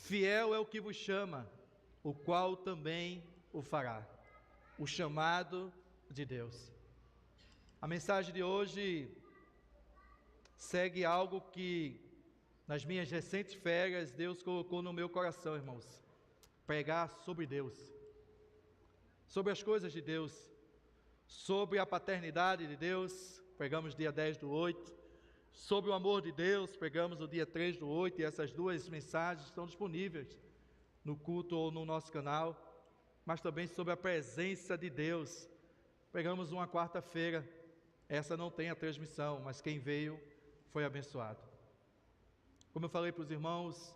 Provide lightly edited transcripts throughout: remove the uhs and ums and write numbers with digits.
Fiel é o que vos chama, o qual também o fará. O chamado de Deus. A mensagem de hoje segue algo que nas minhas recentes férias Deus colocou no meu coração, irmãos. Pregar sobre Deus, sobre as coisas de Deus, sobre a paternidade de Deus. Pregamos dia 10/8. Sobre o amor de Deus, pregamos no dia 3/8, e essas duas mensagens estão disponíveis no culto ou no nosso canal. Mas também sobre a presença de Deus, pregamos uma quarta-feira. Essa não tem a transmissão, mas quem veio foi abençoado. Como eu falei para os irmãos,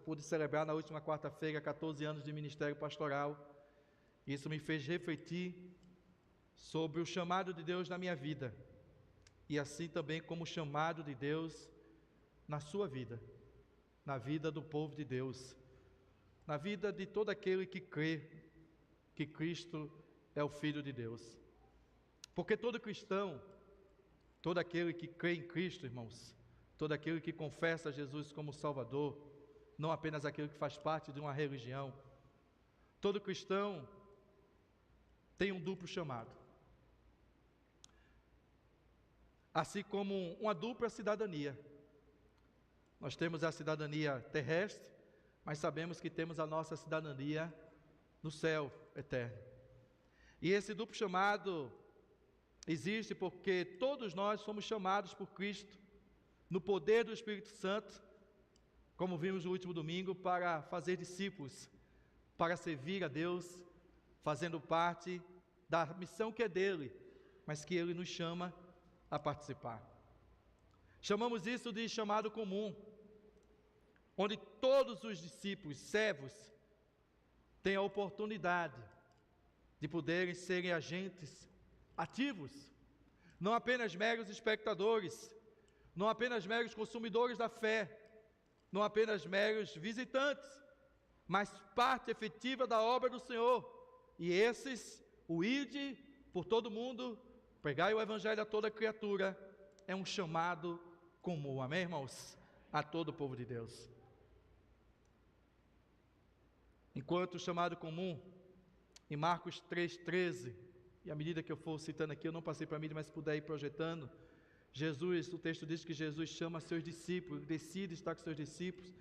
pude celebrar na última quarta-feira 14 anos de ministério pastoral. Isso me fez refletir sobre o chamado de Deus na minha vida, e assim também como o chamado de Deus na sua vida, na vida do povo de Deus, na vida de todo aquele que crê que Cristo é o Filho de Deus. Porque todo cristão, todo aquele que crê em Cristo, irmãos, todo aquele que confessa Jesus como Salvador, não apenas aquele que faz parte de uma religião, todo cristão tem um duplo chamado. Assim como uma dupla cidadania. Nós temos a cidadania terrestre, mas sabemos que temos a nossa cidadania no céu eterno. E esse duplo chamado existe porque todos nós somos chamados por Cristo, no poder do Espírito Santo, como vimos no último domingo, para fazer discípulos, para servir a Deus, fazendo parte da missão que é dele, mas que ele nos chama a participar. Chamamos isso de chamado comum, onde todos os discípulos, servos, têm a oportunidade de poderem serem agentes ativos, não apenas meros espectadores, não apenas meros consumidores da fé, não apenas meros visitantes, mas parte efetiva da obra do Senhor. E esses, o ide por todo mundo, pregai o evangelho a toda criatura, é um chamado comum, amém, irmãos? A todo o povo de Deus. Enquanto o chamado comum, em Marcos 3,13, e à medida que eu for citando aqui, eu não passei para a mídia, mas se puder ir projetando, o texto diz que Jesus chama seus discípulos, decide estar com seus discípulos,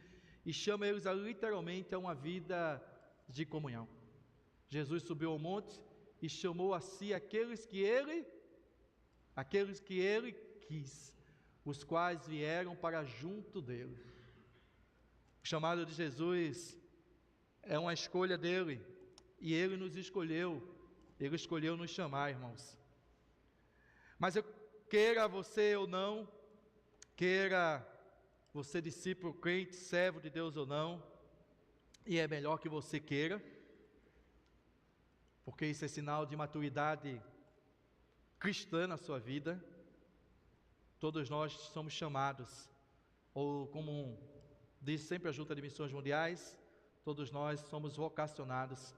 e chama eles literalmente a uma vida de comunhão. Jesus subiu ao monte e chamou a si aqueles que ele quis, os quais vieram para junto dele. O chamado de Jesus é uma escolha dele, e ele nos escolheu, ele escolheu nos chamar, irmãos. Mas queira você ou não, queira você discípulo, crente, servo de Deus ou não, e é melhor que você queira, porque isso é sinal de maturidade cristã na sua vida. Todos nós somos chamados, ou como diz sempre a Junta de Missões Mundiais, todos nós somos vocacionados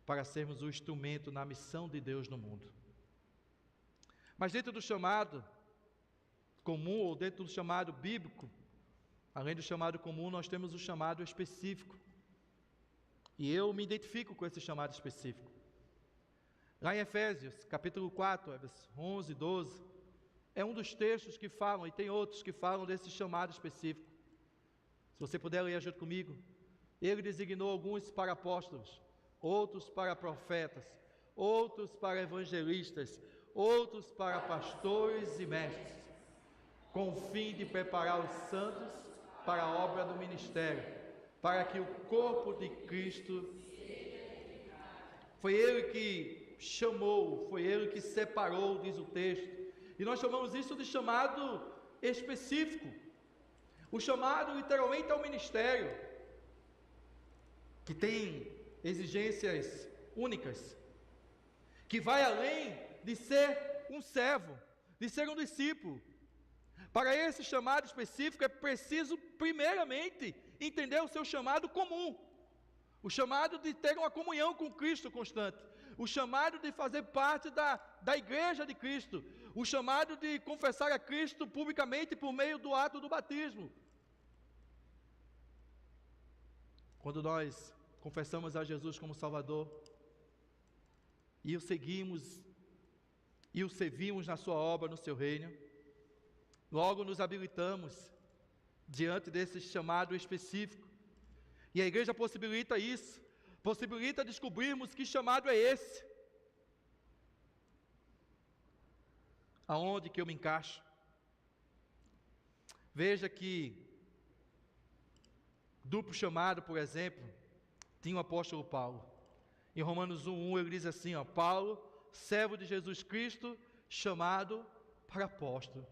para sermos o instrumento na missão de Deus no mundo. Mas dentro do chamado comum, ou dentro do chamado bíblico, além do chamado comum, nós temos o chamado específico. E eu me identifico com esse chamado específico. Lá em Efésios, capítulo 4, versos 11 e 12, é um dos textos que falam, e tem outros que falam desse chamado específico. Se você puder ler junto comigo. Ele designou alguns para apóstolos, outros para profetas, outros para evangelistas, outros para pastores e mestres, com o fim de preparar os santos para a obra do ministério, para que o corpo de Cristo... Foi Ele que chamou, foi Ele que separou, diz o texto, e nós chamamos isso de chamado específico. O chamado literalmente é o ministério, que tem exigências únicas, que vai além de ser um servo, de ser um discípulo. Para esse chamado específico é preciso primeiramente entender o seu chamado comum, o chamado de ter uma comunhão com Cristo constante, o chamado de fazer parte da igreja de Cristo, o chamado de confessar a Cristo publicamente por meio do ato do batismo. quando nós confessamos a Jesus como Salvador, e o seguimos, e o servimos na sua obra, no seu reino, logo nos habilitamos diante desse chamado específico, e a igreja possibilita isso, possibilita descobrirmos que chamado é esse, aonde que eu me encaixo. Veja que duplo chamado, por exemplo, tinha o apóstolo Paulo. Em Romanos 1:1 ele diz assim, Paulo, servo de Jesus Cristo, chamado para apóstolo.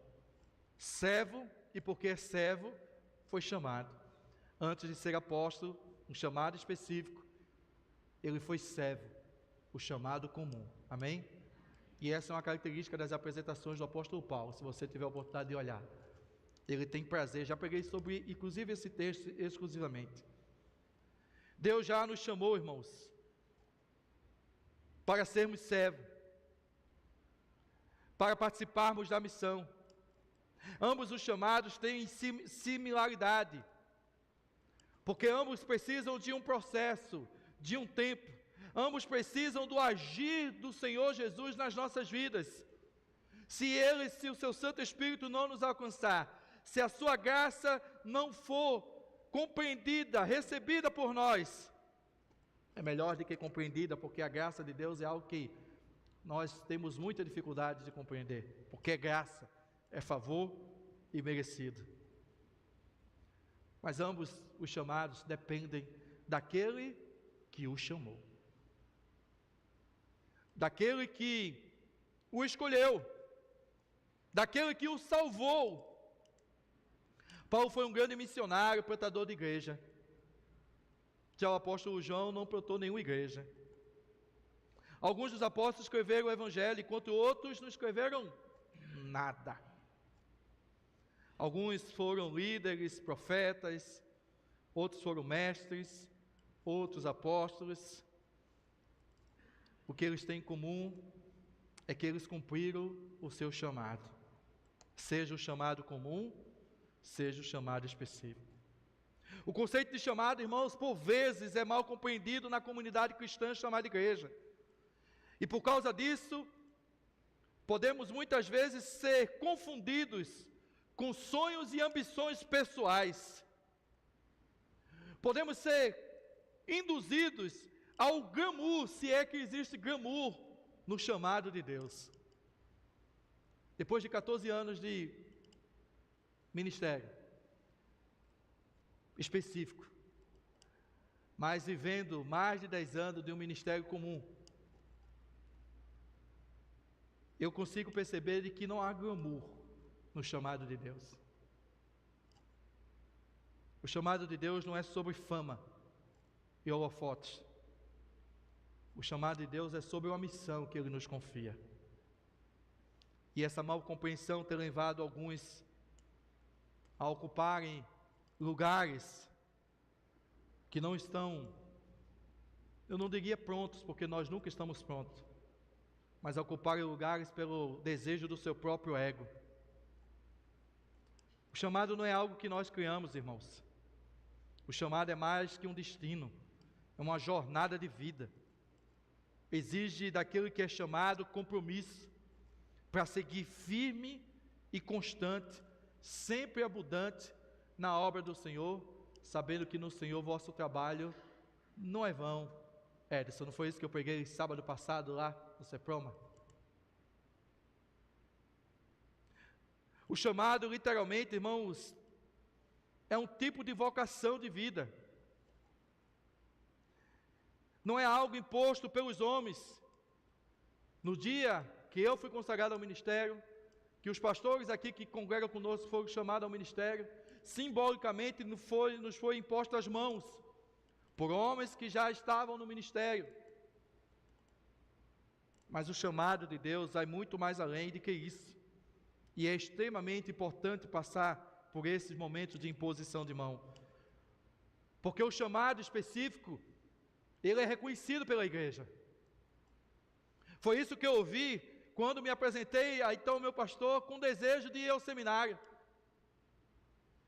Servo, e porque é servo, foi chamado. Antes de ser apóstolo, um chamado específico, ele foi servo, o chamado comum. Amém? E essa é uma característica das apresentações do apóstolo Paulo, se você tiver a oportunidade de olhar. Ele tem prazer, já preguei sobre, inclusive, esse texto exclusivamente. Deus já nos chamou, irmãos, para sermos servos, para participarmos da missão. Ambos os chamados têm similaridade, porque ambos precisam de um processo, de um tempo. Ambos precisam do agir do Senhor Jesus nas nossas vidas. Se o seu Santo Espírito não nos alcançar, se a sua graça não for compreendida, recebida por nós, é melhor do que compreendida, porque a graça de Deus é algo que nós temos muita dificuldade de compreender, porque é graça, é favor e merecido. Mas ambos os chamados dependem daquele que o chamou, daquele que o escolheu, daquele que o salvou. Paulo foi um grande missionário, plantador de igreja. Já o apóstolo João não plantou nenhuma igreja. Alguns dos apóstolos escreveram o evangelho, enquanto outros não escreveram nada. Alguns foram líderes, profetas, outros foram mestres, outros apóstolos. O que eles têm em comum é que eles cumpriram o seu chamado, seja o chamado comum, seja o chamado específico. O conceito de chamado, irmãos, por vezes é mal compreendido na comunidade cristã chamada igreja. E por causa disso, podemos muitas vezes ser confundidos com sonhos e ambições pessoais. Podemos ser induzidos ao glamour, se é que existe glamour no chamado de Deus. Depois de 14 anos de ministério específico, mas vivendo mais de 10 anos de um ministério comum, eu consigo perceber de que não há glamour no chamado de Deus. O chamado de Deus não é sobre fama e holofotes. O chamado de Deus é sobre uma missão que Ele nos confia. E essa mal compreensão tem levado alguns a ocuparem lugares que não estão, eu não diria prontos, porque nós nunca estamos prontos, mas a ocuparem lugares pelo desejo do seu próprio ego. O chamado não é algo que nós criamos, irmãos. O chamado é mais que um destino, é uma jornada de vida. Exige daquele que é chamado compromisso para seguir firme e constante, sempre abundante na obra do Senhor, sabendo que no Senhor vosso trabalho não é vão. Edson, não foi isso que eu preguei sábado passado lá no Ceproma? O chamado, literalmente, irmãos, é um tipo de vocação de vida. Não é algo imposto pelos homens. No dia que eu fui consagrado ao ministério, que os pastores aqui que congregam conosco foram chamados ao ministério, simbolicamente nos foi imposto as mãos, por homens que já estavam no ministério. Mas o chamado de Deus vai muito mais além do que isso. E é extremamente importante passar por esses momentos de imposição de mão. Porque o chamado específico, ele é reconhecido pela igreja. Foi isso que eu ouvi quando me apresentei a então meu pastor com desejo de ir ao seminário.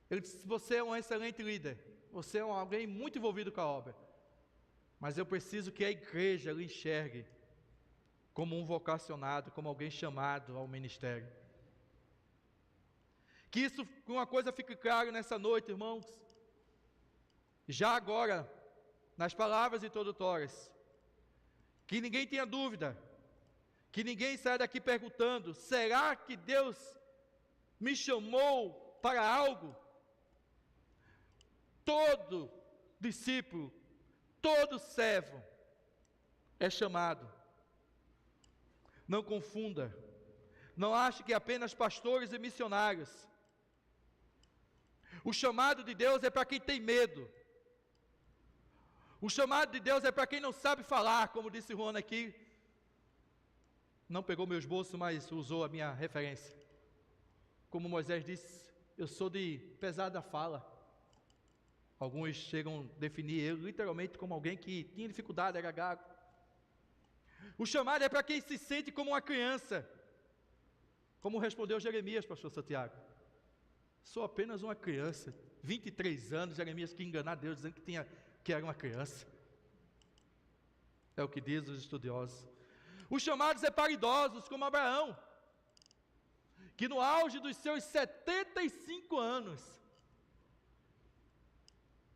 Ele disse: você é um excelente líder, você é alguém muito envolvido com a obra, mas eu preciso que a igreja lhe enxergue como um vocacionado, como alguém chamado ao ministério. Que isso, uma coisa fique clara nessa noite, irmãos, já agora, nas palavras introdutórias, que ninguém tenha dúvida, que ninguém saia daqui perguntando: será que Deus me chamou para algo? Todo discípulo, todo servo é chamado. Não confunda, não ache que apenas pastores e missionários. O chamado de Deus é para quem tem medo. O chamado de Deus é para quem não sabe falar, como disse Juan aqui. Não pegou meu esboço, mas usou a minha referência. Como Moisés disse: eu sou de pesada fala. Alguns chegam a definir ele literalmente como alguém que tinha dificuldade, era gago. O chamado é para quem se sente como uma criança. Como respondeu Jeremias, pastor Santiago: sou apenas uma criança. 23 anos, Jeremias quis enganar Deus, dizendo que era uma criança. É o que diz os estudiosos. Os chamados é para idosos, como Abraão, que no auge dos seus 75 anos,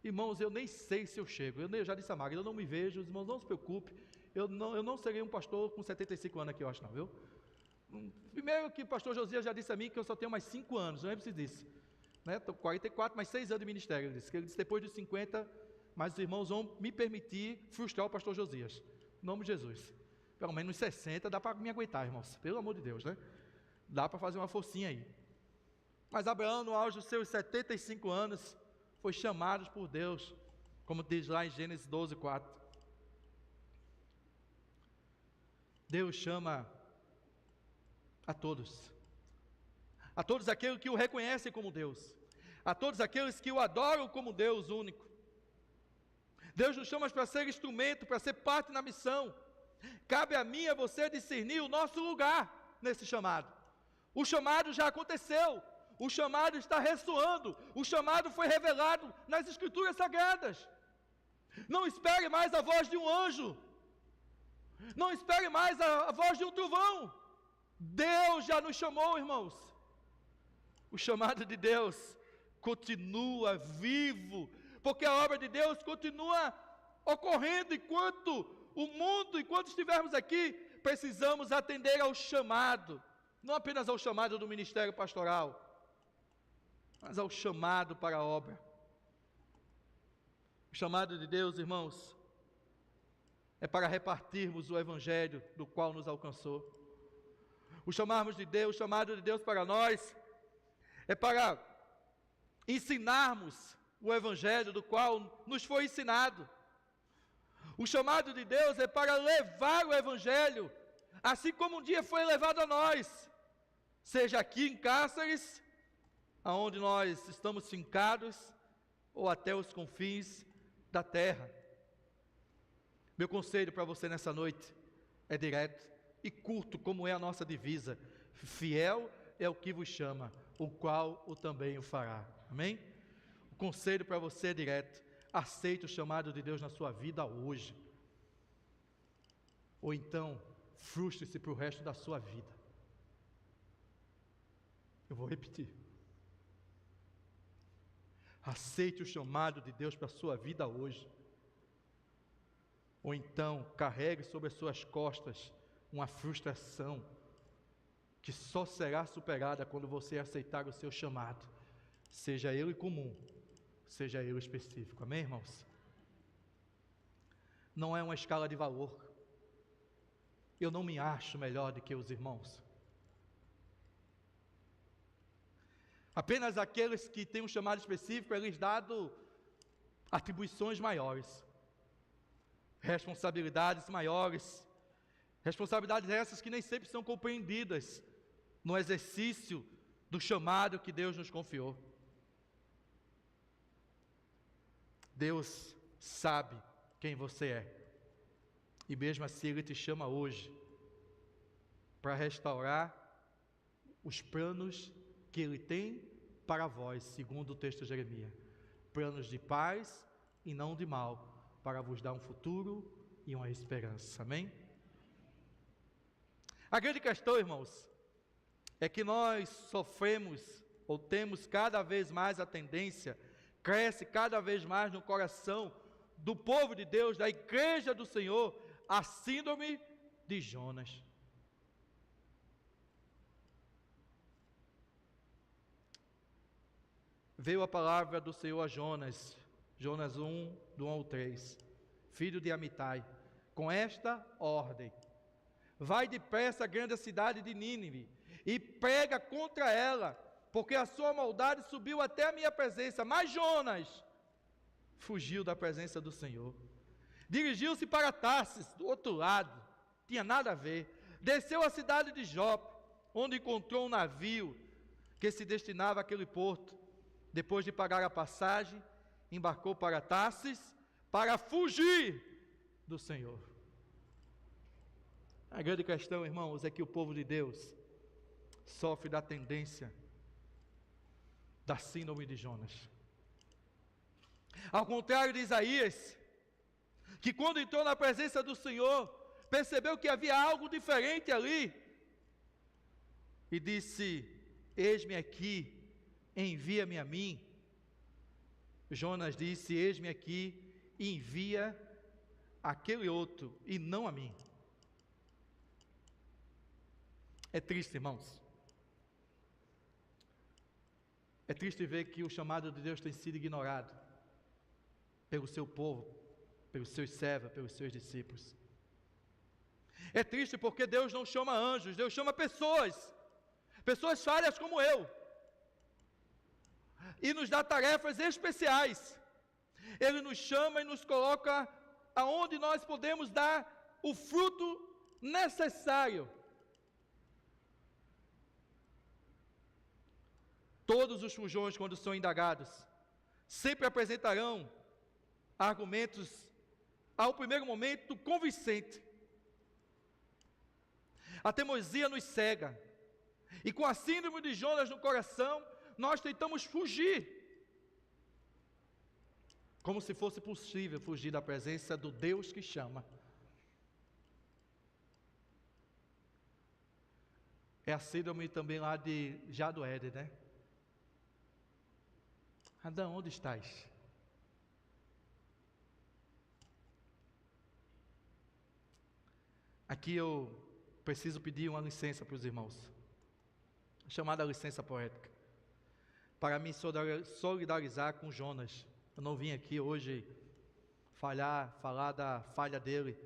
irmãos, eu nem sei se eu chego. Eu já disse a Magda, eu não me vejo, os irmãos não se preocupem. Eu não serei um pastor com 75 anos aqui, eu acho não, viu? Primeiro que o pastor Josias já disse a mim que eu só tenho mais 5 anos, não é preciso disso. Estou com 44, mais 6 anos de ministério. Ele disse depois dos 50, mas os irmãos vão me permitir frustrar o pastor Josias. Em nome de Jesus. Pelo menos 60 dá para me aguentar, irmãos. Pelo amor de Deus, né? Dá para fazer uma forcinha aí. Mas Abraão, no auge dos seus 75 anos, foi chamado por Deus, como diz lá em Gênesis 12, 4. Deus chama a todos aqueles que o reconhecem como Deus, a todos aqueles que o adoram como Deus único. Deus nos chama para ser instrumento, para ser parte na missão. Cabe a mim e a você discernir o nosso lugar nesse chamado. O chamado já aconteceu, o chamado está ressoando, o chamado foi revelado nas Escrituras Sagradas. Não espere mais a voz de um anjo, não espere mais a voz de um trovão. Deus já nos chamou, irmãos. O chamado de Deus continua vivo, porque a obra de Deus continua ocorrendo enquanto estivermos aqui. Precisamos atender ao chamado, não apenas ao chamado do ministério pastoral, mas ao chamado para a obra. O chamado de Deus, irmãos, é para repartirmos o evangelho do qual nos alcançou. O chamado de Deus para nós é para ensinarmos o evangelho do qual nos foi ensinado. O chamado de Deus é para levar o evangelho, assim como um dia foi levado a nós, seja aqui em Cáceres, aonde nós estamos fincados, ou até os confins da terra. Meu conselho para você nessa noite é direto e curto, como é a nossa divisa: fiel é o que vos chama, o qual o também o fará. Amém? O conselho para você é direto: aceite o chamado de Deus na sua vida hoje, ou então frustre-se para o resto da sua vida. Eu vou repetir: aceite o chamado de Deus para a sua vida hoje, ou então carregue sobre as suas costas uma frustração que só será superada quando você aceitar o seu chamado, seja ele comum, seja ele específico. Amém, irmãos? Não é uma escala de valor. Eu não me acho melhor do que os irmãos. Apenas aqueles que têm um chamado específico, é lhes dado atribuições maiores, responsabilidades maiores, responsabilidades essas que nem sempre são compreendidas no exercício do chamado que Deus nos confiou. Deus sabe quem você é, e mesmo assim Ele te chama hoje para restaurar os planos que Ele tem para vós, segundo o texto de Jeremias, planos de paz e não de mal, para vos dar um futuro e uma esperança. Amém? A grande questão, irmãos, é que nós sofremos, ou temos cada vez mais a tendência, cresce cada vez mais no coração do povo de Deus, da igreja do Senhor, a síndrome de Jonas. Veio a palavra do Senhor a Jonas, Jonas 1, do 1 ao 3, filho de Amitai, com esta ordem: vai depressa à grande cidade de Nínive, e prega contra ela, porque a sua maldade subiu até a minha presença. Mas Jonas fugiu da presença do Senhor, dirigiu-se para Tarsis, do outro lado, tinha nada a ver, desceu à cidade de Jope, onde encontrou um navio que se destinava àquele porto. Depois de pagar a passagem, embarcou para Tarsis, para fugir do Senhor. A grande questão, irmãos, é que o povo de Deus sofre da tendência da síndrome de Jonas. Ao contrário de Isaías, que quando entrou na presença do Senhor, percebeu que havia algo diferente ali, e disse: eis-me aqui, envia-me a mim. Jonas disse: eis-me aqui, envia aquele outro, e não a mim. É triste, irmãos. É triste ver que o chamado de Deus tem sido ignorado pelo seu povo, pelos seus servos, pelos seus discípulos. É triste porque Deus não chama anjos, Deus chama pessoas falhas como eu, e nos dá tarefas especiais. Ele nos chama e nos coloca aonde nós podemos dar o fruto necessário. Todos os fujões, quando são indagados, sempre apresentarão argumentos, ao primeiro momento, convincentes. A teimosia nos cega, e com a síndrome de Jonas no coração, nós tentamos fugir, como se fosse possível fugir da presença do Deus que chama. É a síndrome também lá de Jadoede, né? Adão, onde estás? Aqui eu preciso pedir uma licença para os irmãos, chamada licença poética, para me solidarizar com Jonas. Eu não vim aqui hoje falar da falha dele,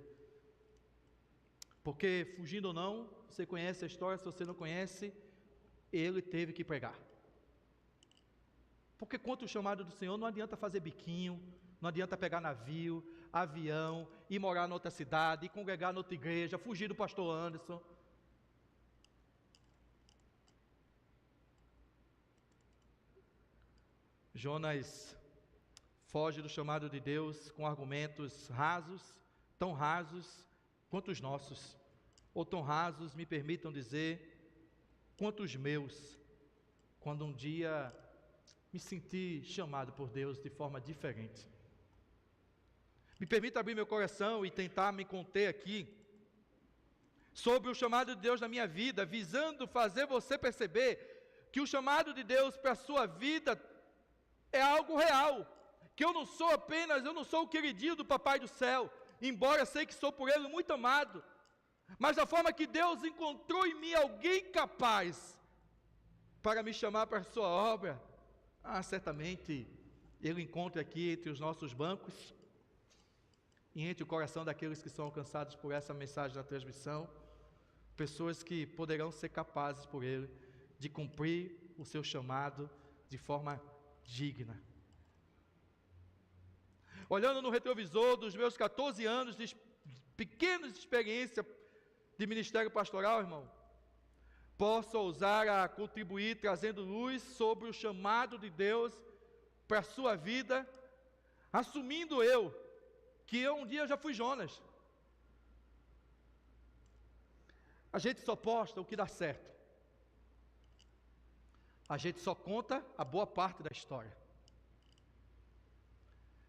porque fugindo ou não, você conhece a história. Se você não conhece, ele teve que pregar. Porque quanto o chamado do Senhor, não adianta fazer biquinho, não adianta pegar navio, avião, ir morar em outra cidade, ir congregar em outra igreja, fugir do pastor Anderson. Jonas foge do chamado de Deus com argumentos rasos, tão rasos quanto os nossos, ou tão rasos, me permitam dizer, quanto os meus, quando um dia me senti chamado por Deus de forma diferente. Me permita abrir meu coração e tentar me conter aqui sobre o chamado de Deus na minha vida, visando fazer você perceber que o chamado de Deus para a sua vida é algo real, que eu não sou o queridinho do Papai do Céu, embora sei que sou por Ele muito amado, mas da forma que Deus encontrou em mim alguém capaz para me chamar para a sua obra, certamente Ele encontra aqui entre os nossos bancos, e entre o coração daqueles que são alcançados por essa mensagem da transmissão, pessoas que poderão ser capazes por Ele de cumprir o seu chamado de forma digna. Olhando no retrovisor dos meus 14 anos de pequenas experiência de ministério pastoral, irmão, posso ousar a contribuir trazendo luz sobre o chamado de Deus para a sua vida, assumindo que eu um dia já fui Jonas. A gente só posta o que dá certo. A gente só conta a boa parte da história.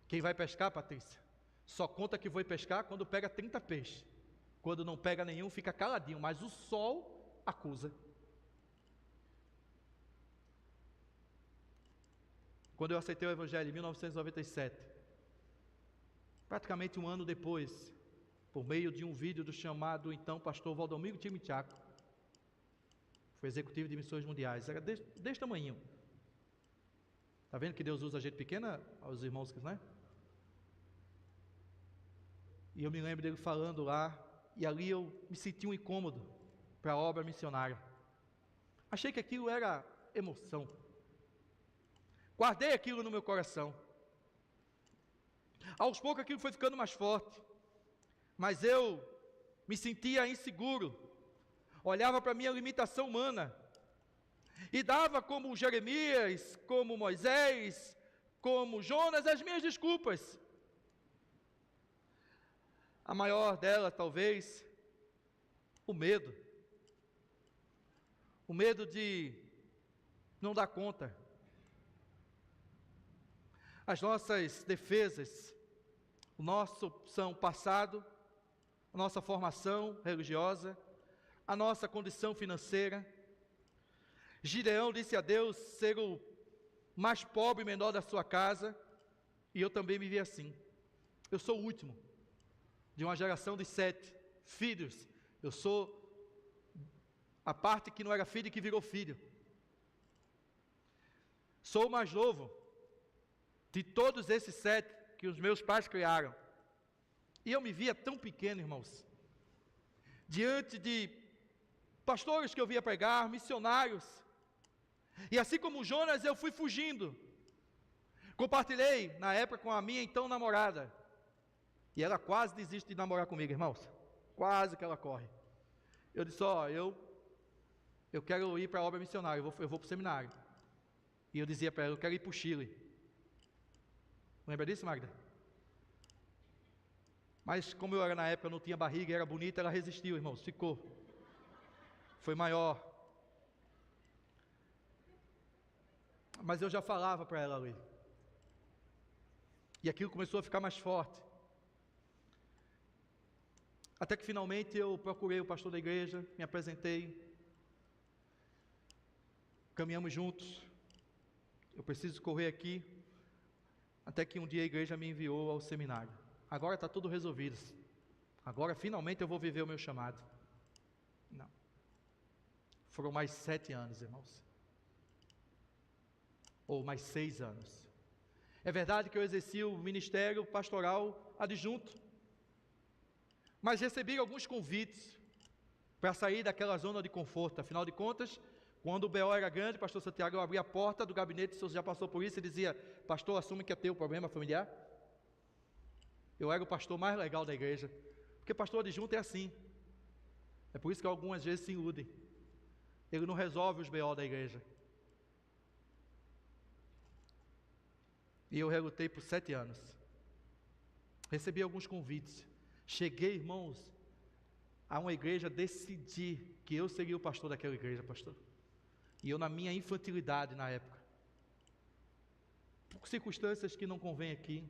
Quem vai pescar, Patrícia, só conta que foi pescar quando pega 30 peixes. Quando não pega nenhum, fica caladinho, mas o sol acusa. Quando eu aceitei o Evangelho em 1997, praticamente um ano depois, por meio de um vídeo do chamado então pastor Valdomiro Timichaco, foi executivo de missões mundiais, era deste tamanho. Está vendo que Deus usa gente pequena, aos irmãos, né? E eu me lembro dele falando lá, e ali eu me senti um incômodo para a obra missionária. Achei que aquilo era emoção. Guardei aquilo no meu coração. Aos poucos aquilo foi ficando mais forte, mas eu me sentia inseguro, olhava para a minha limitação humana, e dava como Jeremias, como Moisés, como Jonas, as minhas desculpas. A maior delas, talvez, o medo. O medo de não dar conta. As nossas defesas, o nosso passado, a nossa formação religiosa, a nossa condição financeira. Gideão disse a Deus ser o mais pobre e menor da sua casa, e eu também me vi assim. Eu sou o último de uma geração de 7 filhos. Eu sou a parte que não era filho e que virou filho. Sou o mais novo de todos esses 7 que os meus pais criaram. E eu me via tão pequeno, irmãos, diante de pastores que eu via pregar, missionários. E assim como Jonas, eu fui fugindo. Compartilhei na época com a minha então namorada, e ela quase desiste de namorar comigo, irmãos. Quase que ela corre. Eu disse, eu quero ir para a obra missionária, eu vou para o seminário. E eu dizia para ela, eu quero ir para o Chile. Lembra disso, Magda? Mas como eu era na época, eu não tinha barriga, era bonita, ela resistiu, irmãos, ficou. Foi maior. Mas eu já falava para ela ali. E aquilo começou a ficar mais forte. Até que finalmente eu procurei o pastor da igreja, me apresentei, caminhamos juntos. Eu preciso correr aqui, até que um dia a igreja me enviou ao seminário. Agora está tudo resolvido. Agora finalmente eu vou viver o meu chamado. Não. Foram mais 7 anos, irmãos. Ou mais 6 anos. É verdade que eu exerci o ministério pastoral adjunto, mas recebi alguns convites para sair daquela zona de conforto. Afinal de contas, quando o BO era grande, pastor Santiago, eu abria a porta do gabinete, o senhor já passou por isso, e dizia, pastor, assume que é teu problema familiar. Eu era o pastor mais legal da igreja, porque pastor adjunto é assim. É por isso que algumas vezes se iludem. Ele não resolve os BO da igreja. E eu relutei por 7 anos. Recebi alguns convites. Cheguei, irmãos, a uma igreja, decidi que eu seria o pastor daquela igreja, pastor. E eu na minha infantilidade na época, por circunstâncias que não convém aqui,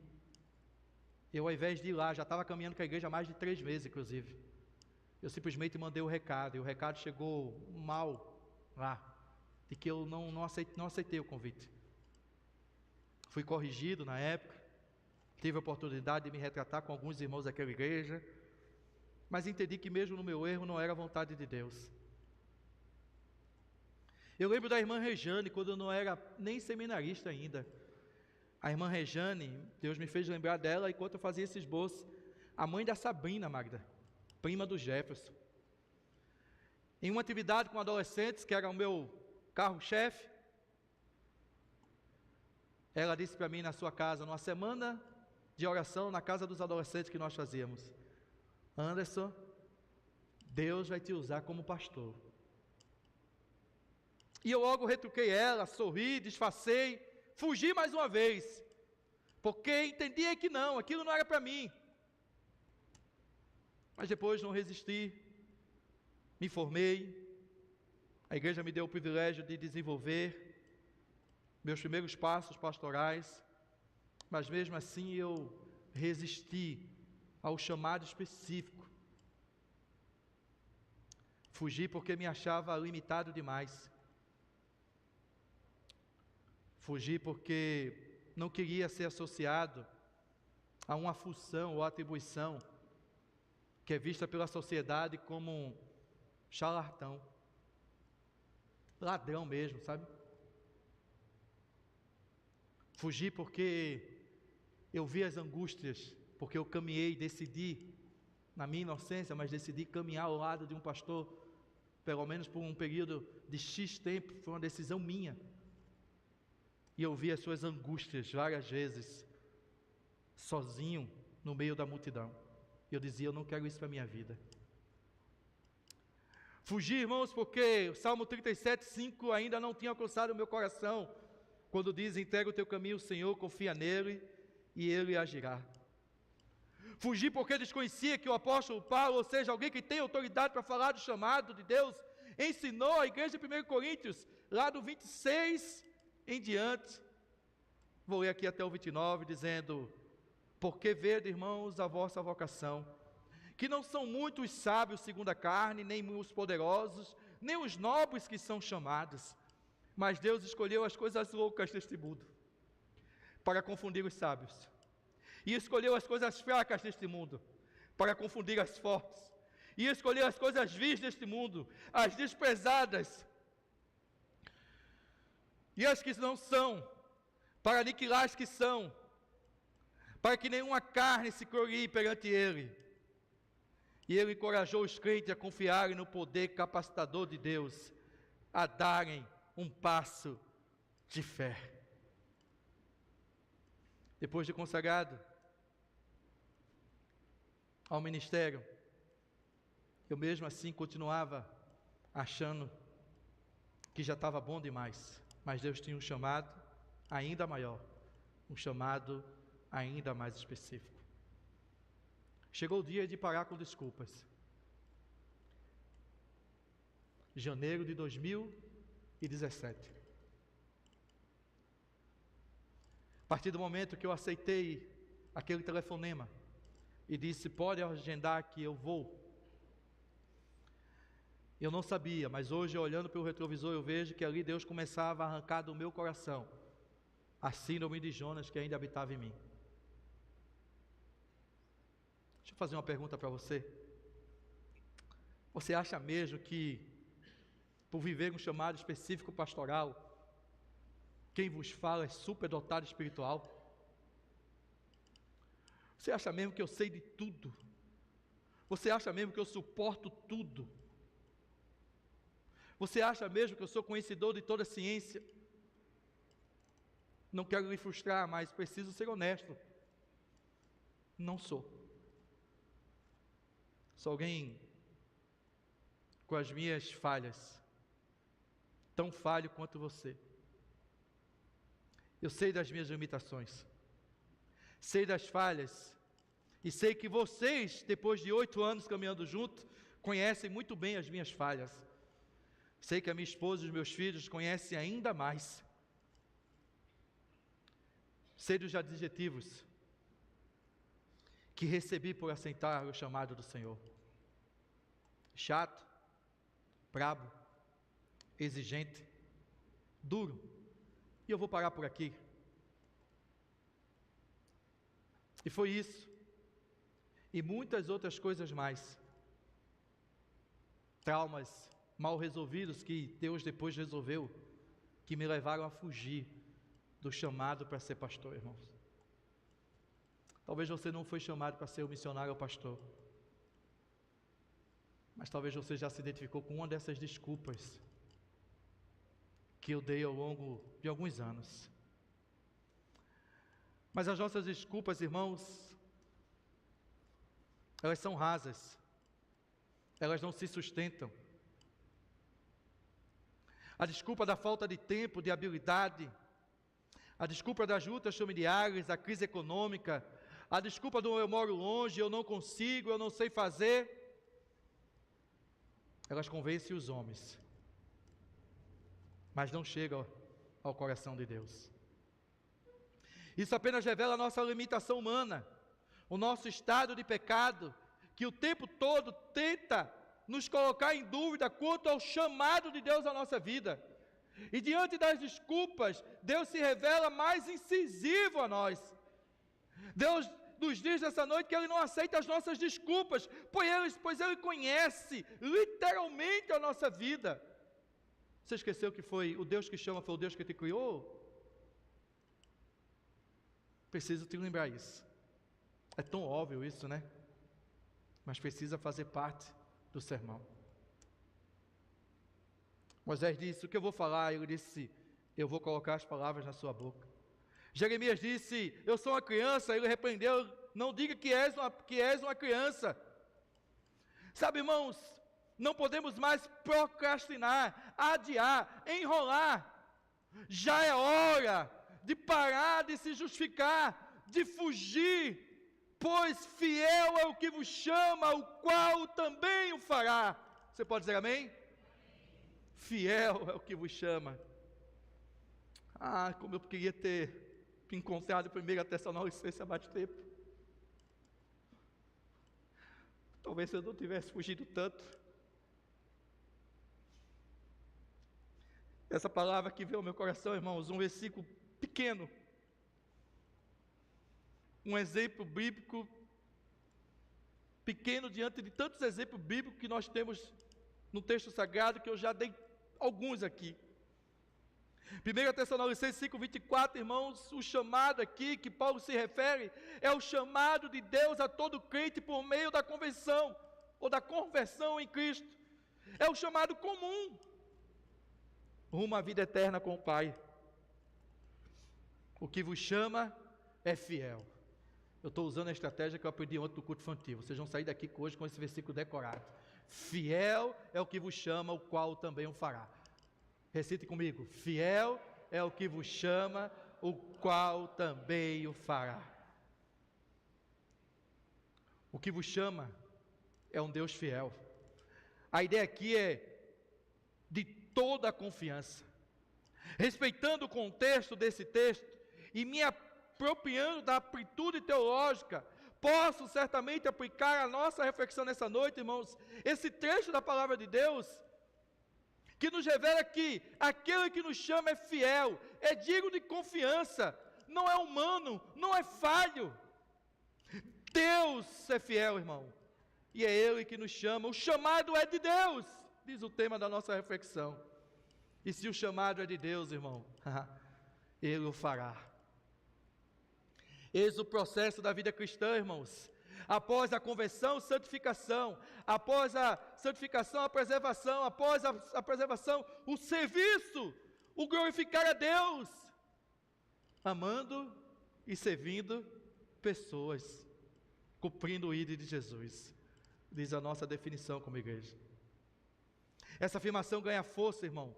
eu ao invés de ir lá, já estava caminhando com a igreja há mais de 3 meses, inclusive. Eu simplesmente mandei o recado, e o recado chegou mal lá, de que eu não aceitei o convite. Fui corrigido na época, tive a oportunidade de me retratar com alguns irmãos daquela igreja, mas entendi que mesmo no meu erro não era a vontade de Deus. Eu lembro da irmã Rejane, quando eu não era nem seminarista ainda. A irmã Rejane, Deus me fez lembrar dela enquanto eu fazia esse esboço. A mãe da Sabrina, Magda, prima do Jefferson. Em uma atividade com adolescentes, que era o meu carro-chefe, ela disse para mim na sua casa, numa semana de oração na casa dos adolescentes que nós fazíamos, Anderson, Deus vai te usar como pastor. E eu logo retruquei ela, sorri, disfarcei, fugi mais uma vez, porque entendia que não, aquilo não era para mim. Mas depois não resisti, me formei, a igreja me deu o privilégio de desenvolver meus primeiros passos pastorais, mas mesmo assim eu resisti ao chamado específico. Fugi porque me achava limitado demais. Fugi porque não queria ser associado a uma função ou atribuição que é vista pela sociedade como um charlatão, ladrão mesmo, sabe? Fugi porque eu vi as angústias, porque eu caminhei, decidi, na minha inocência, mas decidi caminhar ao lado de um pastor, pelo menos por um período de X tempo, foi uma decisão minha. E eu vi as suas angústias várias vezes, sozinho, no meio da multidão. E eu dizia, eu não quero isso para a minha vida. Fugi, irmãos, porque o Salmo 37:5 ainda não tinha alcançado o meu coração, quando diz, entrega o teu caminho ao Senhor, confia nele, e ele agirá. Fugi porque desconhecia que o apóstolo Paulo, ou seja, alguém que tem autoridade para falar do chamado de Deus, ensinou a igreja de 1 Coríntios, lá do 26 em diante, vou ler aqui até o 29, dizendo, porque vede, irmãos, a vossa vocação, que não são muitos sábios segundo a carne, nem os poderosos, nem os nobres que são chamados, mas Deus escolheu as coisas loucas deste mundo, para confundir os sábios, e escolheu as coisas fracas deste mundo, para confundir as fortes, e escolheu as coisas vis deste mundo, as desprezadas, e as que não são, para aniquilar as que são, para que nenhuma carne se glorie perante ele. E ele encorajou os crentes a confiarem no poder capacitador de Deus, a darem um passo de fé. Depois de consagrado ao ministério, eu mesmo assim continuava achando que já estava bom demais, mas Deus tinha um chamado ainda maior, um chamado ainda mais específico. Chegou o dia de parar com desculpas. Janeiro de 2017. A partir do momento que eu aceitei aquele telefonema e disse, pode agendar que eu vou. Eu não sabia, mas hoje, olhando pelo retrovisor, eu vejo que ali Deus começava a arrancar do meu coração a síndrome de Jonas que ainda habitava em mim. Deixa eu fazer uma pergunta para você. Você acha mesmo que, por viver um chamado específico pastoral, quem vos fala é superdotado espiritual? Você acha mesmo que eu sei de tudo? Você acha mesmo que eu suporto tudo? Você acha mesmo que eu sou conhecedor de toda a ciência? Não quero lhe frustrar, mas preciso ser honesto. Não sou. Sou alguém com as minhas falhas, tão falho quanto você. Eu sei das minhas limitações, sei das falhas, e sei que vocês, depois de 8 anos caminhando junto, conhecem muito bem as minhas falhas. Sei que a minha esposa e os meus filhos conhecem ainda mais. Sei dos adjetivos que recebi por aceitar o chamado do Senhor. Chato, brabo, exigente, duro. E eu vou parar por aqui. E foi isso. E muitas outras coisas mais. Traumas mal resolvidos que Deus depois resolveu, que me levaram a fugir do chamado para ser pastor, irmãos. Talvez você não foi chamado para ser o missionário ou pastor, mas talvez você já se identificou com uma dessas desculpas que eu dei ao longo de alguns anos. Mas as nossas desculpas, irmãos, elas são rasas, elas não se sustentam. A desculpa da falta de tempo, de habilidade, a desculpa das lutas familiares, da crise econômica, a desculpa do eu moro longe, eu não consigo, eu não sei fazer, elas convencem os homens, mas não chegam ao coração de Deus. Isso apenas revela a nossa limitação humana, o nosso estado de pecado, que o tempo todo tenta nos colocar em dúvida quanto ao chamado de Deus à nossa vida. E diante das desculpas, Deus se revela mais incisivo a nós. Deus nos diz nessa noite que Ele não aceita as nossas desculpas, pois Ele conhece literalmente a nossa vida. Você esqueceu que foi o Deus que chama, foi o Deus que te criou? Preciso te lembrar isso. É tão óbvio isso, né? Mas precisa fazer parte do sermão. Moisés disse: o que eu vou falar? Ele disse: eu vou colocar as palavras na sua boca. Jeremias disse: eu sou uma criança. Ele repreendeu: não diga que és uma criança. Sabe, irmãos, não podemos mais procrastinar, adiar, enrolar. Já é hora de parar de se justificar, de fugir, pois fiel é o que vos chama, o qual também o fará. Você pode dizer amém? Fiel é o que vos chama. Ah, como eu queria ter encontrado 1 Tessalonicenses há mais tempo. Talvez eu não tivesse fugido tanto. Essa palavra que veio ao meu coração, irmãos, um versículo pequeno, um exemplo bíblico pequeno diante de tantos exemplos bíblicos que nós temos no texto sagrado, que eu já dei alguns aqui. 1 Tessalonicenses 5:24, irmãos, o chamado aqui que Paulo se refere é o chamado de Deus a todo crente por meio da conversão ou da conversão em Cristo. É o chamado comum rumo à vida eterna com o Pai. O que vos chama é fiel. Eu estou usando a estratégia que eu aprendi ontem do culto infantil. Vocês vão sair daqui hoje com esse versículo decorado. Fiel é o que vos chama, o qual também o fará. Recite comigo: fiel é o que vos chama, o qual também o fará. O que vos chama é um Deus fiel. A ideia aqui é de toda a confiança. Respeitando o contexto desse texto e me apropriando da amplitude teológica, posso certamente aplicar a nossa reflexão nessa noite, irmãos, esse trecho da palavra de Deus, que nos revela que aquele que nos chama é fiel, é digno de confiança, não é humano, não é falho. Deus é fiel, irmão, e é Ele que nos chama. O chamado é de Deus, diz o tema da nossa reflexão. E se o chamado é de Deus, irmão, Ele o fará. Eis o processo da vida cristã, irmãos. Após a conversão, santificação. Após a santificação, a preservação. Após a preservação, o serviço. O glorificar a Deus. Amando e servindo pessoas. Cumprindo o ídolo de Jesus. Diz a nossa definição como igreja. Essa afirmação ganha força, irmão,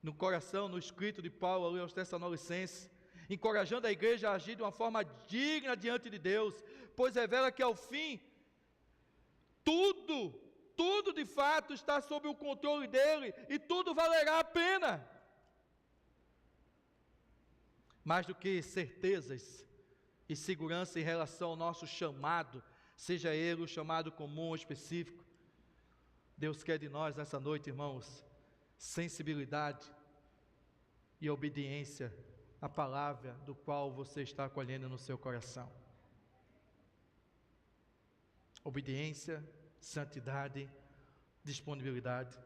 no coração, no escrito de Paulo ali aos Tessalonicenses, encorajando a igreja a agir de uma forma digna diante de Deus, pois revela que ao fim, tudo de fato está sob o controle dele, e tudo valerá a pena. Mais do que certezas e segurança em relação ao nosso chamado, seja ele o chamado comum ou específico, Deus quer de nós nessa noite, irmãos, sensibilidade e obediência à palavra do qual você está acolhendo no seu coração. Obediência, santidade, disponibilidade.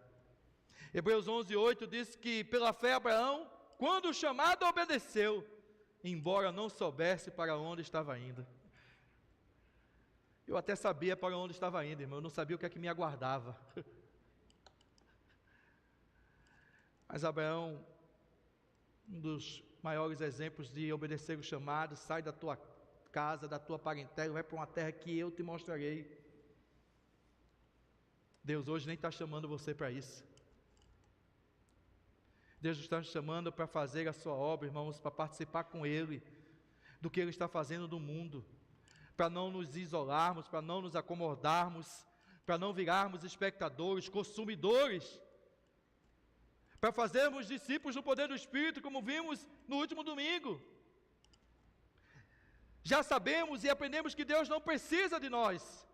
Hebreus 11:8 diz que pela fé Abraão, quando chamado, obedeceu, embora não soubesse para onde estava indo. Eu até sabia para onde estava indo, irmão, eu não sabia o que é que me aguardava. Mas Abraão, um dos maiores exemplos de obedecer o chamado, sai da tua casa, da tua parentela, vai para uma terra que eu te mostrarei. Deus hoje nem está chamando você para isso. Deus está nos chamando para fazer a sua obra, irmãos, para participar com Ele, do que Ele está fazendo no mundo, para não nos isolarmos, para não nos acomodarmos, para não virarmos espectadores, consumidores, para fazermos discípulos do poder do Espírito, como vimos no último domingo. Já sabemos e aprendemos que Deus não precisa de nós,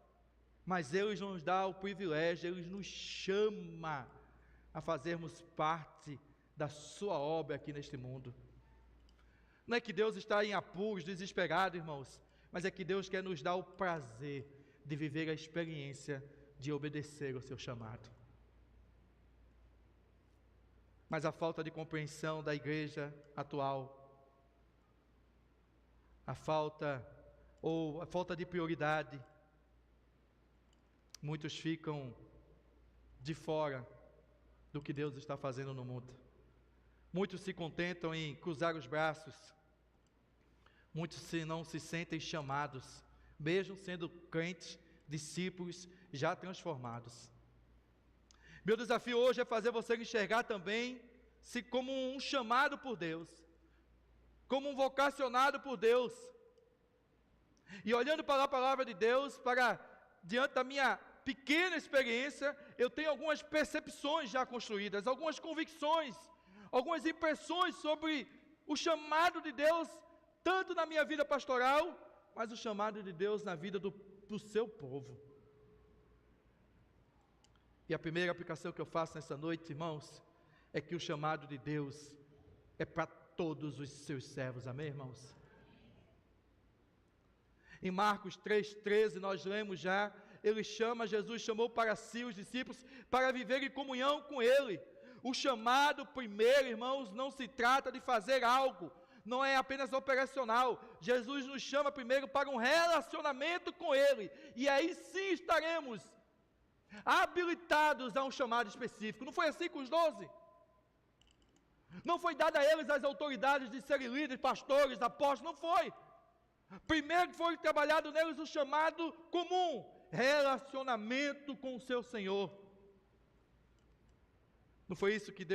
mas Ele nos dá o privilégio, Ele nos chama a fazermos parte da sua obra aqui neste mundo. Não é que Deus está em apuros, desesperado, irmãos, mas é que Deus quer nos dar o prazer de viver a experiência de obedecer ao seu chamado. Mas a falta de compreensão da igreja atual, a falta de prioridade, muitos ficam de fora do que Deus está fazendo no mundo. Muitos se contentam em cruzar os braços, muitos não se sentem chamados, mesmo sendo crentes, discípulos já transformados. Meu desafio hoje é fazer você enxergar também se como um chamado por Deus, como um vocacionado por Deus, e olhando para a palavra de Deus, diante da minha pequena experiência, eu tenho algumas percepções já construídas, algumas convicções, algumas impressões sobre o chamado de Deus, tanto na minha vida pastoral, mas o chamado de Deus na vida do seu povo. E a primeira aplicação que eu faço nessa noite, irmãos, é que o chamado de Deus é para todos os seus servos, amém, irmãos? Em Marcos 3,13 nós lemos já, Jesus chamou para si os discípulos para viver em comunhão com Ele. O chamado primeiro, irmãos, não se trata de fazer algo, não é apenas operacional. Jesus nos chama primeiro para um relacionamento com Ele, e aí sim estaremos habilitados a um chamado específico. Não foi assim com os 12? Não foi dada a eles as autoridades de serem líderes, pastores, apóstolos, não foi. Primeiro foi trabalhado neles o chamado comum, relacionamento com o seu Senhor. Não foi isso que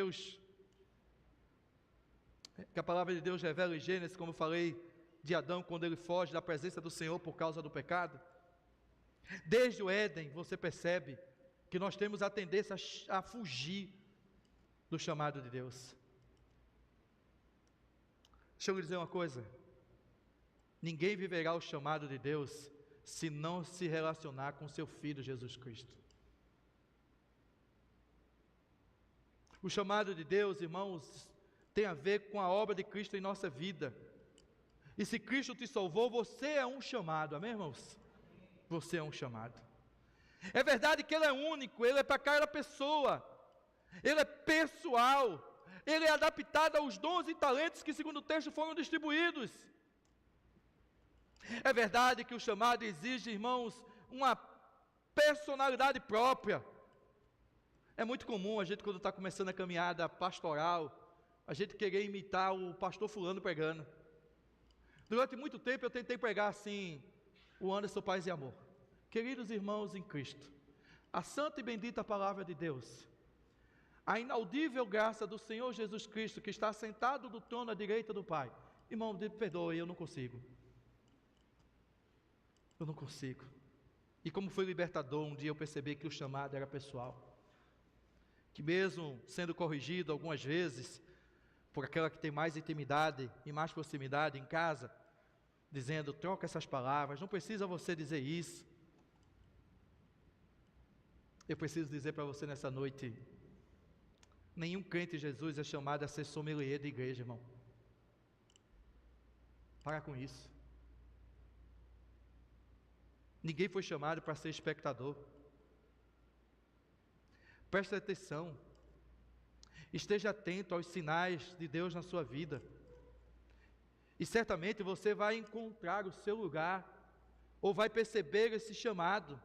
a palavra de Deus revela em Gênesis, como eu falei, de Adão, quando ele foge da presença do Senhor por causa do pecado? Desde o Éden, você percebe que nós temos a tendência a fugir do chamado de Deus. Deixa eu lhe dizer uma coisa: ninguém viverá o chamado de Deus se não se relacionar com seu Filho Jesus Cristo. O chamado de Deus, irmãos, tem a ver com a obra de Cristo em nossa vida. E se Cristo te salvou, você é um chamado, amém, irmãos? Você é um chamado. É verdade que Ele é único, Ele é para cada pessoa, Ele é pessoal, Ele é adaptado aos dons e talentos que, segundo o texto, foram distribuídos. É verdade que o chamado exige, irmãos, uma personalidade própria. É muito comum a gente, quando está começando a caminhada pastoral, a gente querer imitar o pastor fulano pregando. Durante muito tempo eu tentei pregar assim, o Anderson Paz e Amor. Queridos irmãos em Cristo, a santa e bendita palavra de Deus, a inaudível graça do Senhor Jesus Cristo, que está sentado do trono à direita do Pai. Irmão, me perdoe, eu não consigo. Eu não consigo. E como foi libertador, um dia eu percebi que o chamado era pessoal. Que mesmo sendo corrigido algumas vezes, por aquela que tem mais intimidade e mais proximidade em casa, dizendo, troca essas palavras, não precisa você dizer isso. Eu preciso dizer para você nessa noite, nenhum crente em Jesus é chamado a ser sommelier de igreja, irmão. Para com isso. Ninguém foi chamado para ser espectador. Preste atenção. Esteja atento aos sinais de Deus na sua vida. E certamente você vai encontrar o seu lugar, ou vai perceber esse chamado.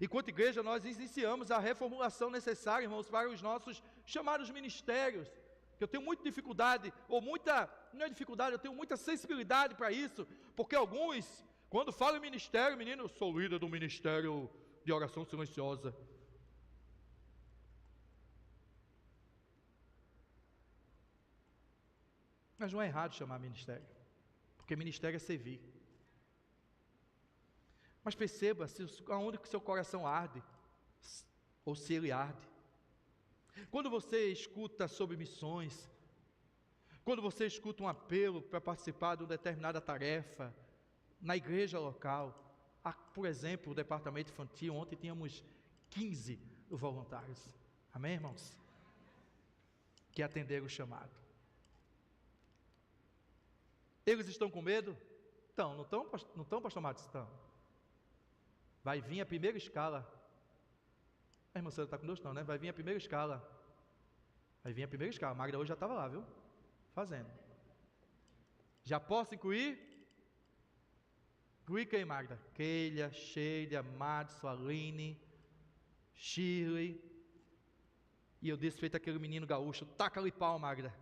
Enquanto igreja, nós iniciamos a reformulação necessária, irmãos, para os nossos chamados ministérios. Que eu tenho muita dificuldade, não é dificuldade, eu tenho muita sensibilidade para isso, porque alguns, quando falam em ministério, menino, eu sou líder do ministério de oração silenciosa. Mas não é errado chamar ministério, porque ministério é servir. Mas perceba aonde que seu coração arde, ou se ele arde. Quando você escuta sobre missões, quando você escuta um apelo para participar de uma determinada tarefa na igreja local, por exemplo, o departamento infantil, ontem tínhamos 15 voluntários, amém, irmãos? Que atenderam o chamado. Eles estão com medo? Estão, não estão, pastor Matos? Estão. Vai vir a primeira escala. A irmã Sandra está conosco não, né? Vai vir a primeira escala. A Magda hoje já estava lá, viu? Fazendo. Já posso incluir? Incluir quem, Magda? Keila, Sheila, Madison, Aline, Shirley. E eu disse, feito aquele menino gaúcho, taca-lhe pau, Magda.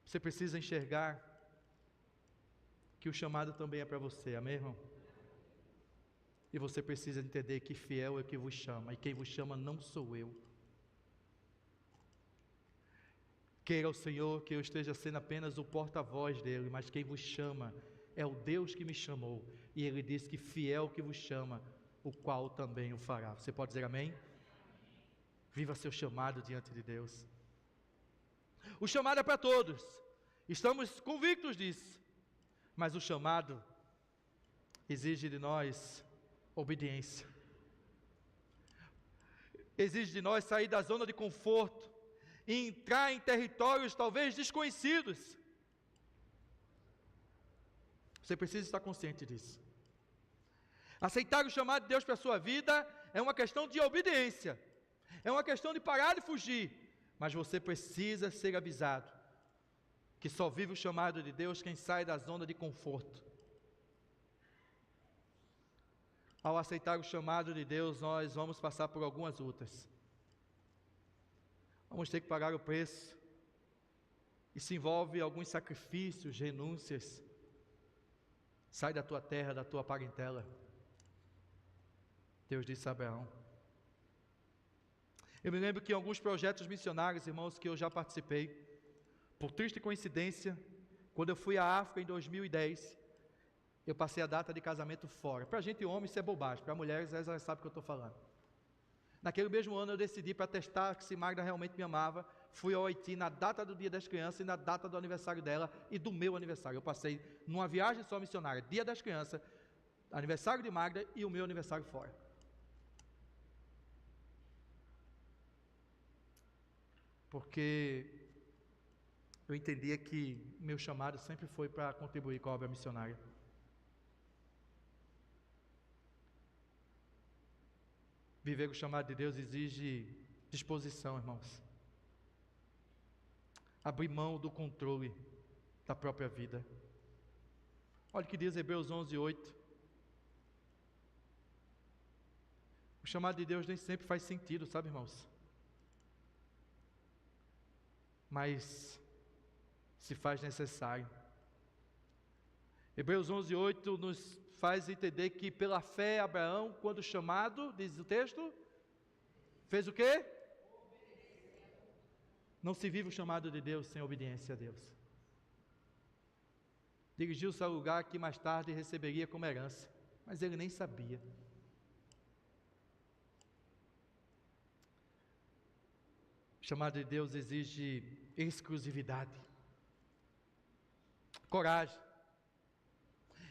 Você precisa enxergar que o chamado também é para você, amém, irmão? E você precisa entender que fiel é quem vos chama, e quem vos chama não sou eu. Queira o Senhor que eu esteja sendo apenas o porta-voz dele, mas quem vos chama é o Deus que me chamou, e ele diz que fiel que vos chama, o qual também o fará. Você pode dizer amém? Viva seu chamado diante de Deus. O chamado é para todos, estamos convictos disso, mas o chamado exige de nós obediência, exige de nós sair da zona de conforto e entrar em territórios talvez desconhecidos. Você precisa estar consciente disso. Aceitar o chamado de Deus para a sua vida é uma questão de obediência, é uma questão de parar de fugir, mas você precisa ser avisado que só vive o chamado de Deus quem sai da zona de conforto. Ao aceitar o chamado de Deus, nós vamos passar por algumas lutas. Vamos ter que pagar o preço. Isso envolve alguns sacrifícios, renúncias. Sai da tua terra, da tua parentela. Deus disse a Abraão. Eu me lembro que em alguns projetos missionários, irmãos, que eu já participei, por triste coincidência, quando eu fui à África em 2010, eu passei a data de casamento fora. Para a gente homem isso é bobagem, para mulheres elas sabem o que eu estou falando. Naquele mesmo ano eu decidi, para testar se Magda realmente me amava, fui ao Haiti na data do Dia das Crianças e na data do aniversário dela e do meu aniversário. Eu passei numa viagem só missionária, Dia das Crianças, aniversário de Magda e o meu aniversário fora. Porque eu entendia que meu chamado sempre foi para contribuir com a obra missionária. Viver o chamado de Deus exige disposição, irmãos. Abrir mão do controle da própria vida. Olha o que diz Hebreus 11:8. O chamado de Deus nem sempre faz sentido, sabe, irmãos? Mas se faz necessário. Hebreus 11:8 nos faz entender que pela fé Abraão, quando chamado, diz o texto, fez o quê? Não se vive o chamado de Deus sem obediência a Deus. Dirigiu-se ao lugar que mais tarde receberia como herança, mas ele nem sabia. O chamado de Deus exige exclusividade, coragem.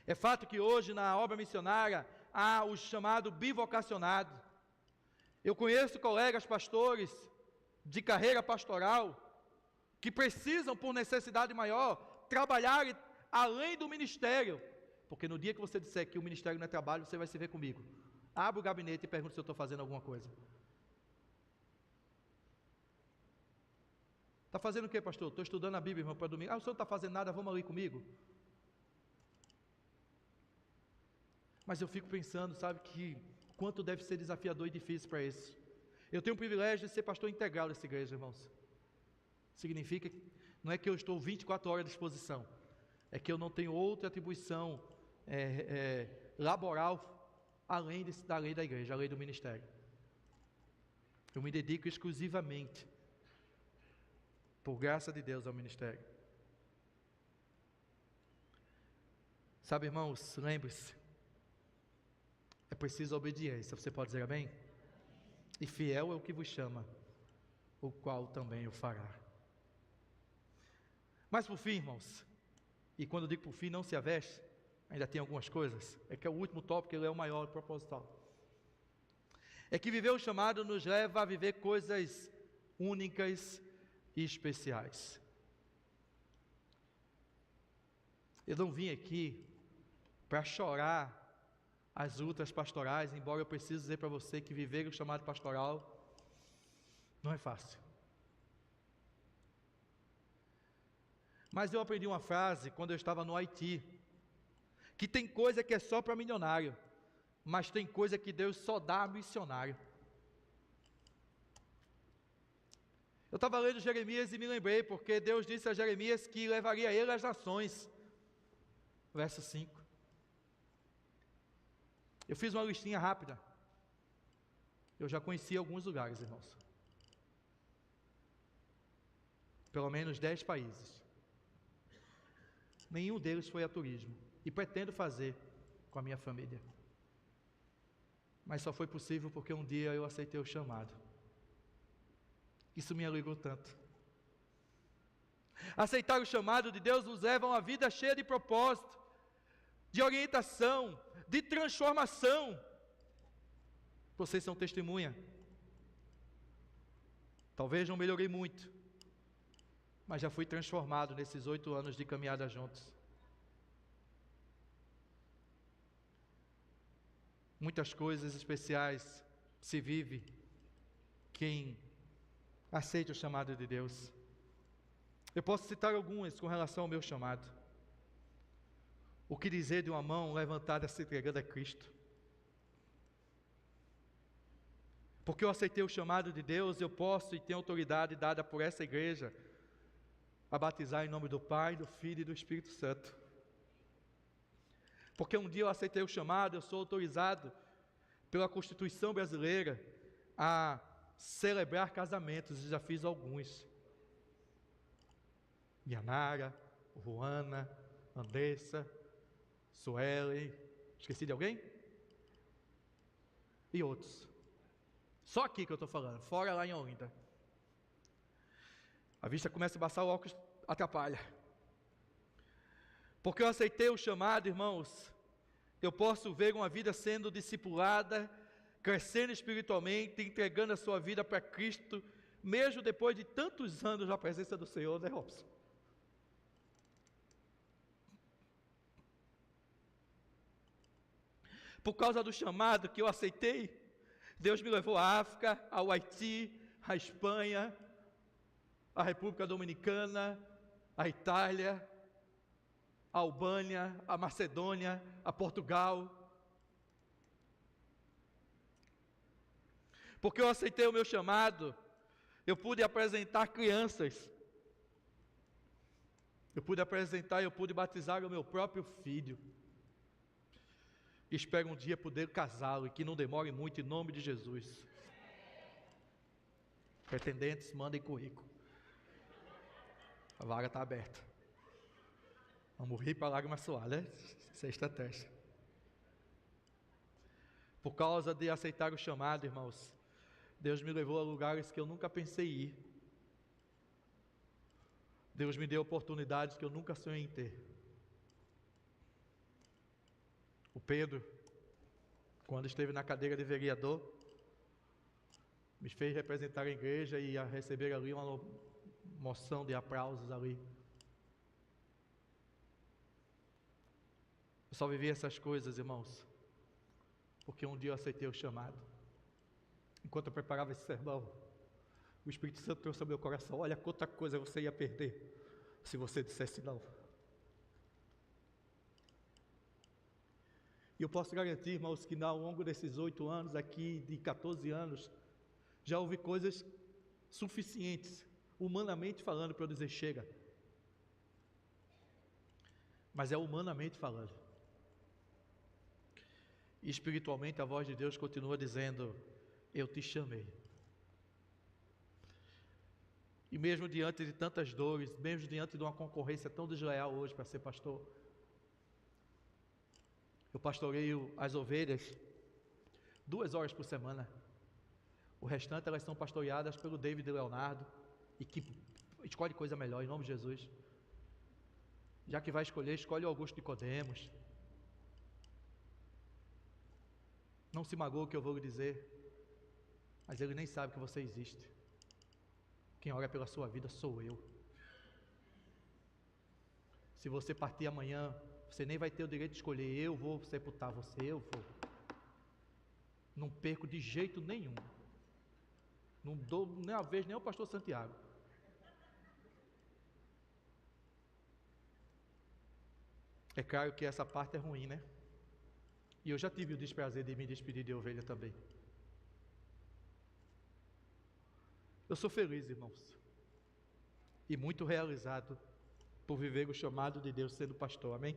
É fato que hoje na obra missionária há o chamado bivocacionado. Eu conheço colegas pastores de carreira pastoral que precisam, por necessidade maior, trabalhar além do ministério, porque no dia que você disser que o ministério não é trabalho, você vai se ver comigo. Abra o gabinete e pergunta se eu estou fazendo alguma coisa. Está fazendo o que, pastor? Estou estudando a Bíblia, irmão, para domingo. O senhor não está fazendo nada, vamos ali comigo? Mas eu fico pensando, sabe, que quanto deve ser desafiador e difícil para isso. Eu tenho o privilégio de ser pastor integral dessa igreja, irmãos. Significa, não é que eu estou 24 horas à disposição, é que eu não tenho outra atribuição laboral além da lei da igreja, a lei do ministério. Eu me dedico exclusivamente, por graça de Deus, ao ministério. Sabe, irmãos, lembre-se, É preciso obediência. Você pode dizer amém? E fiel é o que vos chama, o qual também o fará. Mas por fim, irmãos, e quando eu digo por fim, não se aveste, ainda tem algumas coisas, é que é o último tópico, ele é o maior, proposital. É que viver o chamado nos leva a viver coisas únicas e especiais. Eu não vim aqui para chorar as lutas pastorais, embora eu precise dizer para você que viver o chamado pastoral não é fácil. Mas eu aprendi uma frase quando eu estava no Haiti, que tem coisa que é só para milionário, mas tem coisa que Deus só dá a missionário. Eu estava lendo Jeremias e me lembrei, porque Deus disse a Jeremias que levaria ele às nações. Verso 5. Eu fiz uma listinha rápida. Eu já conheci alguns lugares, irmãos. Pelo menos 10 países. Nenhum deles foi a turismo. E pretendo fazer com a minha família. Mas só foi possível porque um dia eu aceitei o chamado. Isso me alegrou tanto. Aceitar o chamado de Deus nos leva a uma vida cheia de propósito, de orientação, de transformação. Vocês são testemunha. Talvez não melhorei muito, mas já fui transformado nesses 8 anos de caminhada juntos. Muitas coisas especiais se vive quem aceita o chamado de Deus. Eu posso citar algumas com relação ao meu chamado. O que dizer de uma mão levantada se entregando a Cristo? Porque eu aceitei o chamado de Deus, eu posso e tenho autoridade dada por essa igreja a batizar em nome do Pai, do Filho e do Espírito Santo. Porque um dia eu aceitei o chamado, eu sou autorizado pela Constituição brasileira a celebrar casamentos, e já fiz alguns. Yanara, Ruana, Andressa, Suelen, esqueci de alguém? E outros. Só aqui que eu estou falando, fora lá em Olinda. A vista começa a embaçar, o óculos atrapalha. Porque eu aceitei o chamado, irmãos, eu posso ver uma vida sendo discipulada, crescendo espiritualmente, entregando a sua vida para Cristo, mesmo depois de tantos anos na presença do Senhor, né, Robson? Por causa do chamado que eu aceitei, Deus me levou à África, ao Haiti, à Espanha, à República Dominicana, à Itália, à Albânia, à Macedônia, a Portugal. Porque eu aceitei o meu chamado, eu pude apresentar crianças, eu pude batizar o meu próprio filho. Espero um dia poder casá-lo e que não demore muito, em nome de Jesus. Pretendentes, mandem currículo. A vaga está aberta. Vamos rir para a lágrima suar, né? Essa é a estratégia. Por causa de aceitar o chamado, irmãos, Deus me levou a lugares que eu nunca pensei ir. Deus me deu oportunidades que eu nunca sonhei em ter. O Pedro, quando esteve na cadeira de vereador, me fez representar a igreja e a receber ali uma moção de aplausos ali. Eu só vivi essas coisas, irmãos, porque um dia eu aceitei o chamado. Enquanto eu preparava esse sermão, o Espírito Santo trouxe ao meu coração: olha quanta coisa você ia perder se você dissesse não. E eu posso garantir, irmãos, que ao longo desses 8 anos aqui, de 14 anos, já houve coisas suficientes, humanamente falando, para eu dizer chega. Mas é humanamente falando. E espiritualmente a voz de Deus continua dizendo: eu te chamei. E mesmo diante de tantas dores, mesmo diante de uma concorrência tão desleal hoje para ser pastor, eu pastoreio as ovelhas 2 horas por semana. O restante elas são pastoreadas pelo David e Leonardo, e que escolhe coisa melhor, em nome de Jesus. Já que vai escolher, escolhe o Augusto Nicodemos. Não se magoe o que eu vou lhe dizer, mas ele nem sabe que você existe. Quem ora pela sua vida sou eu. Se você partir amanhã, você nem vai ter o direito de escolher. Eu vou sepultar você, eu vou. Não perco de jeito nenhum. Não dou nem a vez nem ao pastor Santiago. É claro que essa parte é ruim, né? E eu já tive o desprazer de me despedir de ovelha também. Eu sou feliz, irmãos, e muito realizado por viver o chamado de Deus sendo pastor, amém?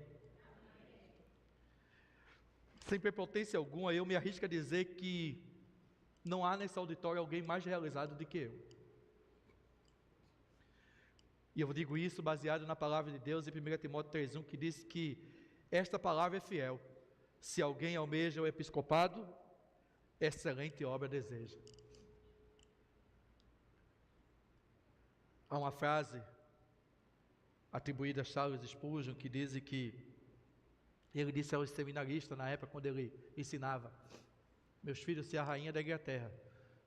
Sem prepotência alguma, eu me arrisco a dizer que não há nesse auditório alguém mais realizado do que eu. E eu digo isso baseado na palavra de Deus em 1 Timóteo 3,1, que diz que esta palavra é fiel. Se alguém almeja o episcopado, excelente obra deseja. Há uma frase atribuída a Charles Spurgeon que diz que ele disse aos seminaristas na época quando ele ensinava: meus filhos, se a rainha da Inglaterra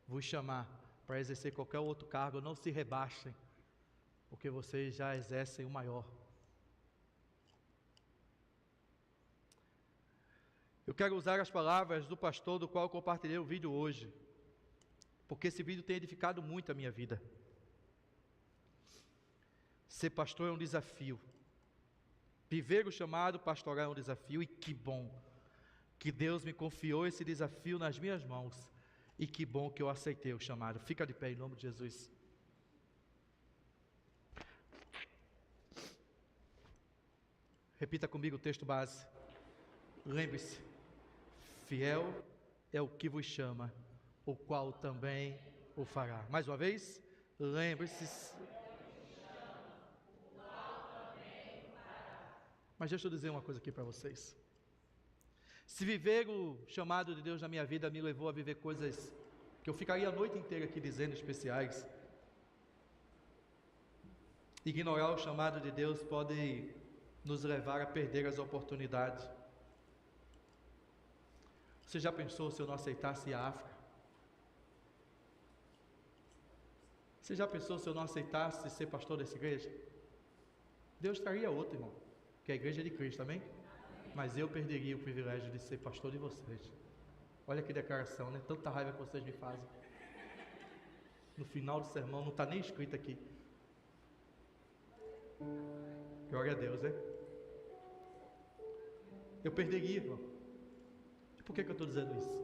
vos chamar para exercer qualquer outro cargo, não se rebaixem, porque vocês já exercem o maior. Eu quero usar as palavras do pastor do qual eu compartilhei o vídeo hoje, porque esse vídeo tem edificado muito a minha vida. Ser pastor é um desafio. Viver o chamado pastoral é um desafio, e que bom que Deus me confiou esse desafio nas minhas mãos, e que bom que eu aceitei o chamado. Fica de pé em nome de Jesus. Repita comigo o texto base. Lembre-se, fiel é o que vos chama, o qual também o fará. Mais uma vez, lembre-se. Mas deixa eu dizer uma coisa aqui para vocês. Se viver o chamado de Deus na minha vida me levou a viver coisas que eu ficaria a noite inteira aqui dizendo, especiais, ignorar o chamado de Deus pode nos levar a perder as oportunidades. Você já pensou se eu não aceitasse a África? Você já pensou se eu não aceitasse ser pastor dessa igreja? Deus traria outro, irmão, que é a igreja de Cristo, amém? Mas eu perderia o privilégio de ser pastor de vocês. Olha que declaração, né? Tanta raiva que vocês me fazem. No final do sermão, não está nem escrito aqui. Glória a Deus, né? Eu perderia, irmão. E por que eu estou dizendo isso?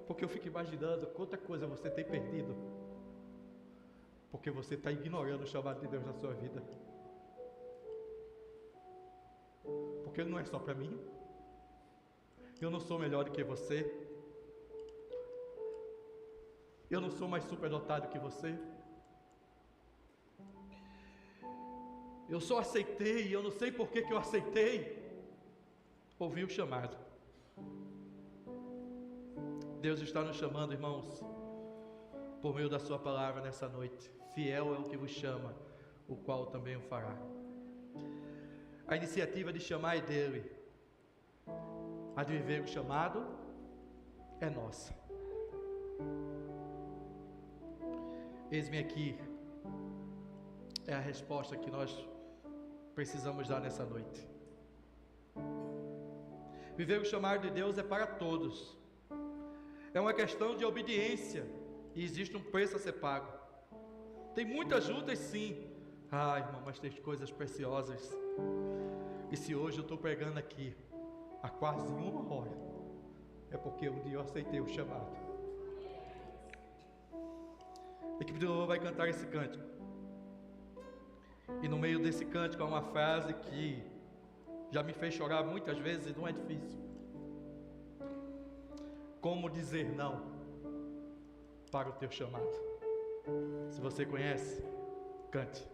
Porque eu fico imaginando quanta coisa você tem perdido, porque você está ignorando o chamado de Deus na sua vida. Porque ele não é só para mim. Eu não sou melhor do que você. Eu não sou mais superdotado que você. Eu só aceitei, e eu não sei por que eu aceitei. Ouvi o chamado. Deus está nos chamando, irmãos, por meio da sua palavra nessa noite. Fiel é o que vos chama, o qual também o fará. A iniciativa de chamar é dele. A de viver o chamado é nossa. Eis-me aqui. É a resposta que nós precisamos dar nessa noite. Viver o chamado de Deus é para todos. É uma questão de obediência, e existe um preço a ser pago. Tem muitas lutas, sim. Irmão, mas tem coisas preciosas. E se hoje eu estou pregando aqui há quase 1 hora, é porque um dia eu aceitei o chamado. A equipe de louvor vai cantar esse cântico. E no meio desse cântico há uma frase que já me fez chorar muitas vezes e não é difícil. Como dizer não para o teu chamado? Se você conhece, cante.